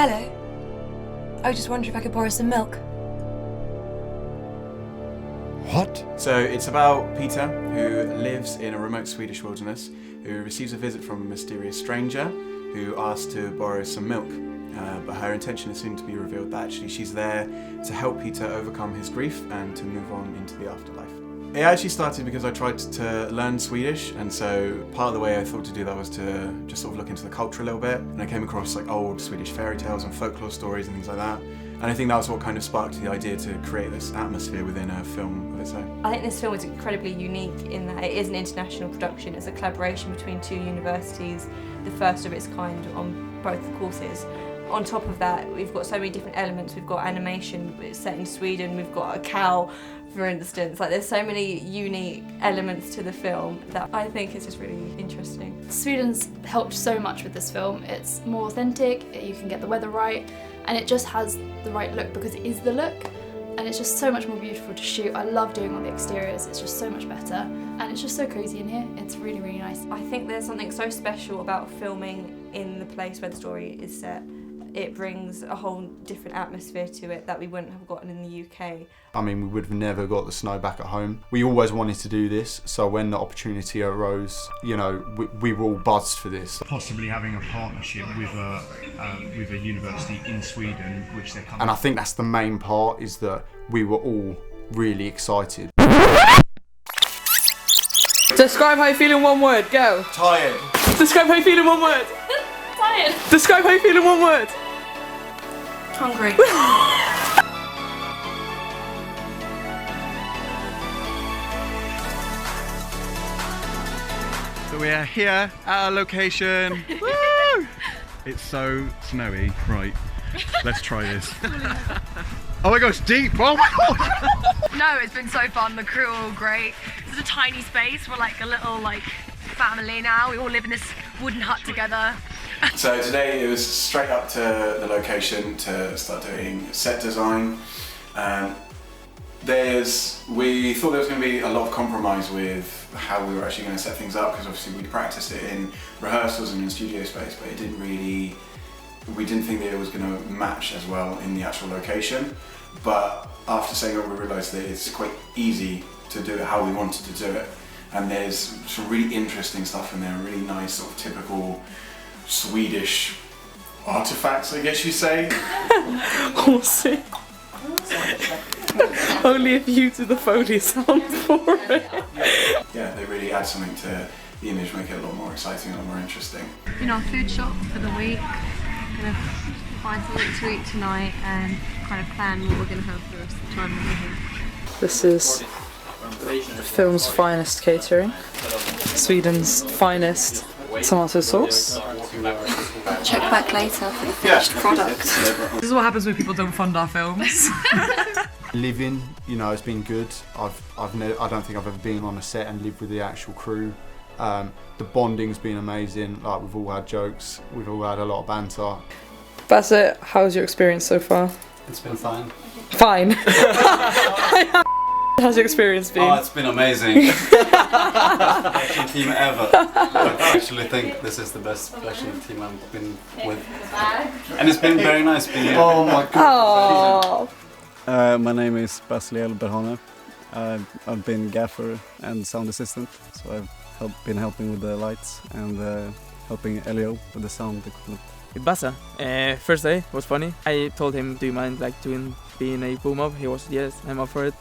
Hello. I was just wondering if I could borrow some milk. What? So it's about Peter, who lives in a remote Swedish wilderness, who receives a visit from a mysterious stranger who asks to borrow some milk. But her intention is soon to be revealed that actually she's there to help Peter overcome his grief and to move on into the afterlife. It actually started because I tried to learn Swedish, and so part of the way I thought to do that was to just sort of look into the culture a little bit, and I came across like old Swedish fairy tales and folklore stories and things like that. And I think that was what kind of sparked the idea to create this atmosphere within a film of its own. I think this film is incredibly unique in that it is an international production. It's a collaboration between two universities, the first of its kind on both the courses. On top of that, we've got so many different elements. We've got animation, it's set in Sweden, we've got a cow, for instance. Like, there's so many unique elements to the film that I think is just really interesting. Sweden's helped so much with this film. It's more authentic, you can get the weather right, and it just has the right look because it is the look, and it's just so much more beautiful to shoot. I love doing all the exteriors, it's just so much better, and it's just so cozy in here. It's really, really nice. I think there's something so special about filming in the place where the story is set. It brings a whole different atmosphere to it that we wouldn't have gotten in the UK. I mean, we would have never got the snow back at home. We always wanted to do this, so when the opportunity arose, you know, we were all buzzed for this. Possibly having a partnership with a university in Sweden, which they're coming. And I think that's the main part, is that we were all really excited. Describe how you feel in one word, go. Tired. Describe how you feel in one word. Tired. Describe how you feel in one word. Hungry. So we are here at our location. Woo! It's so snowy. Right, let's try this. Oh my gosh, deep! Oh my god! No, it's been so fun. The crew are all great. This is a tiny space. We're like a little family now. We all live in this wooden hut together. So today it was straight up to the location to start doing set design. We thought there was going to be a lot of compromise with how we were actually going to set things up, because obviously we'd practiced it in rehearsals and in studio space, but we didn't think that it was going to match as well in the actual location. But after saying that, we realised that it's quite easy to do it how we wanted to do it. And there's some really interesting stuff in there, really nice sort of typical Swedish artifacts, I guess you say. Awesome. Only if you do the Foley sound for it. Yeah, they really add something to the image, make it a lot more exciting, a lot more interesting. In our food shop for the week, gonna find something to eat tonight and kind of plan what we're gonna have for the rest of the time that we're here. This is the film's finest catering. Sweden's finest tomato sauce. Check back later for the finished product. This is what happens when people don't fund our films. Living, you know, has been good. I don't think I've ever been on a set and lived with the actual crew. The bonding's been amazing. Like, we've all had jokes, we've all had a lot of banter. That's it. How's your experience so far? It's been fine. Fine. How's your experience been? Oh, it's been amazing. Production team ever. I actually think this is the best production team I've been with. And it's been very nice being here. Oh my god. My name is Basliel Berhane. I've been gaffer and sound assistant, so I've been helping with the lights and helping Elio with the sound equipment. With Bassa, first day was funny. I told him, do you mind being a boom up? He was, yes, I'm up for it.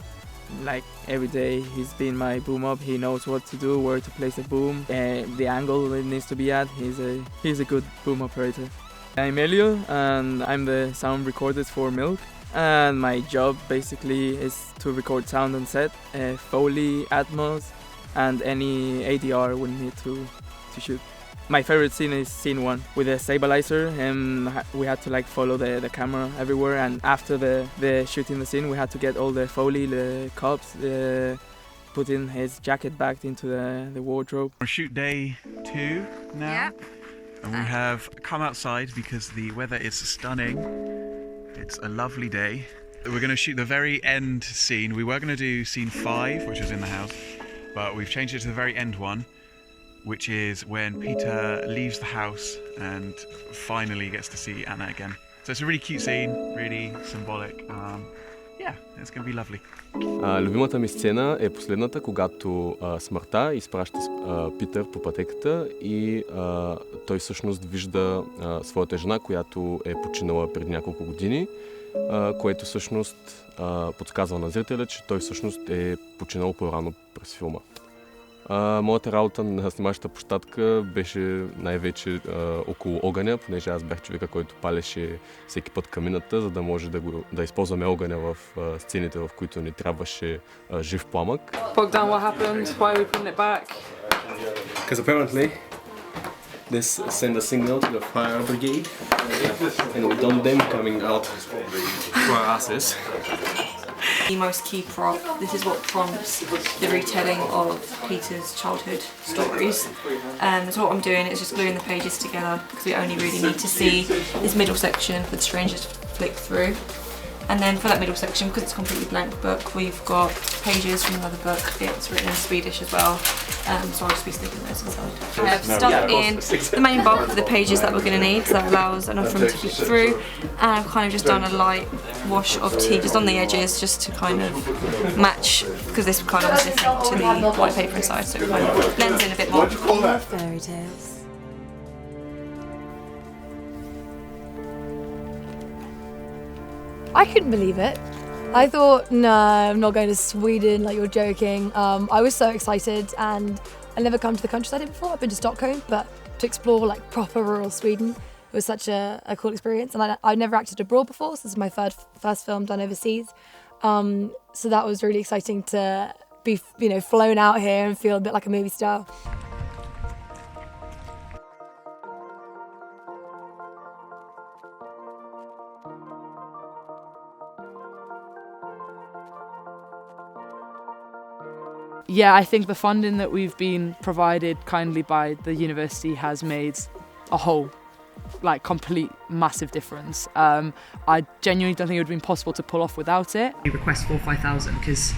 Like, every day he's been my boom up. He knows what to do, where to place the boom, the angle it needs to be at. He's a good boom operator. I'm Elio and I'm the sound recorder for Milk. And my job basically is to record sound on set, Foley, Atmos, and any ADR we need to shoot. My favorite scene is scene 1 with the stabilizer, and we had to follow the camera everywhere. And after the shooting the scene, we had to get all the Foley, the cops, put in his jacket back into the wardrobe. We're shoot day 2 now, Yep. and we have come outside because the weather is stunning. It's a lovely day. We're going to shoot the very end scene. We were going to do scene 5, which is in the house, but we've changed it to the very end one, which is when Peter leaves the house and finally gets to see Anna again. So it's a really cute scene, really symbolic. Yeah, it's going to be lovely. Любимата ми сцена е последната, когато смъртта изпраща Питър по пътеката и той всъщност вижда своята жена, която е починала преди няколко години, което всъщност подсказва на зрителя, че той всъщност е починал по-рано през филма. Моята работа на снимачната площадка беше най-вече около огъня, понеже аз бях човека, който палеше всеки път камината, за да може да използваме огъня в сцените, в които ни трябваше жив пламък. Bogdan, what happened? Why are we putting it back? Because apparently this sent a signal to the fire brigade and we don't them coming out to our asses. The most key prop, this is what prompts the retelling of Peter's childhood stories. So what I'm doing is just gluing the pages together because we only really need to see this middle section for the strangers to flick through. And then for that middle section, because it's a completely blank book, we've got pages from another book. It's written in Swedish as well, so I'll just be sticking those inside. I've stuffed in the main bulk of the pages that we're going to need, so that allows enough room to flip through. And I've kind of just done a light wash of tea just on the edges, just to kind of match, because this kind of is different to the white paper inside, so it kind of blends in a bit more. I love fairy tales. I couldn't believe it. I thought, no, I'm not going to Sweden, like you're joking. I was so excited and I'd never come to the countryside before. I've been to Stockholm, but to explore like proper rural Sweden, it was such a cool experience. And I've never acted abroad before, so this is my first film done overseas. So that was really exciting to be, flown out here and feel a bit like a movie star. Yeah, I think the funding that we've been provided kindly by the university has made a whole, complete, massive difference. I genuinely don't think it would have been possible to pull off without it. We request 4,000 or 5,000 because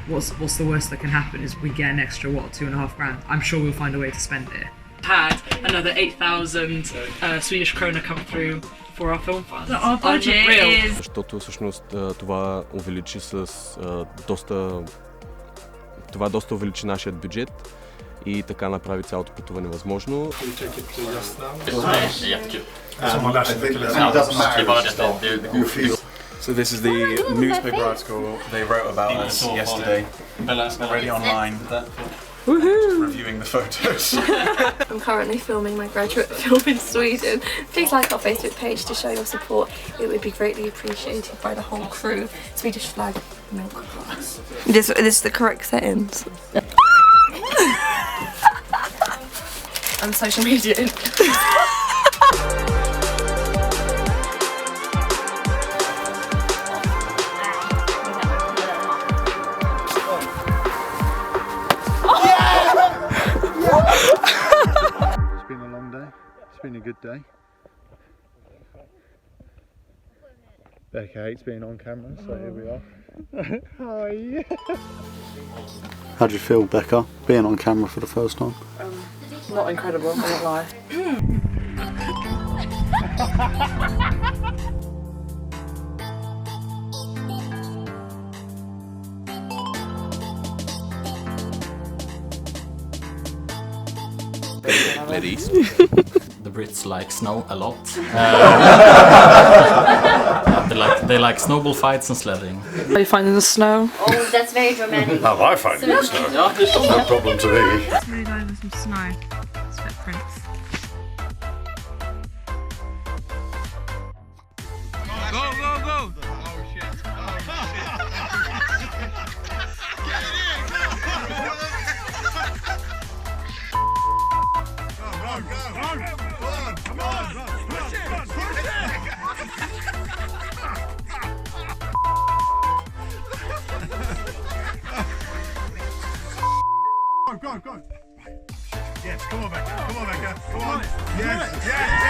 what's the worst that can happen is we get an extra, $2.5 grand. I'm sure we'll find a way to spend it. Had another 8,000 Swedish krona come through for our film fund. So our budget is... Защото всъщност това увеличи с Това доста увеличи нашият бюджет и така направи цялото пътуване възможно. So this is the newspaper article they wrote about us yesterday. Already online. Reviewing the photos. I'm currently filming my graduate film in Sweden. Please like our Facebook page to show your support. It would be greatly appreciated by the whole crew. Swedish flag, milk glass. This is the correct settings. I'm social media. It's been a long day. It's been a good day. Becca hates being on camera, so here we are. Hi. How do you feel, Becca, being on camera for the first time? Not incredible, I won't lie. Ladies. The Brits like snow a lot. They like snowball fights and sledding. Are you finding the snow? Oh, that's very dramatic. How am I finding the snow? No problem to me. Smooth over some snow. It's footprints. Go, go, go! Oh shit. Go, go. Yes, come on, Becca. Come on, Becca. Come on. Yes, yes.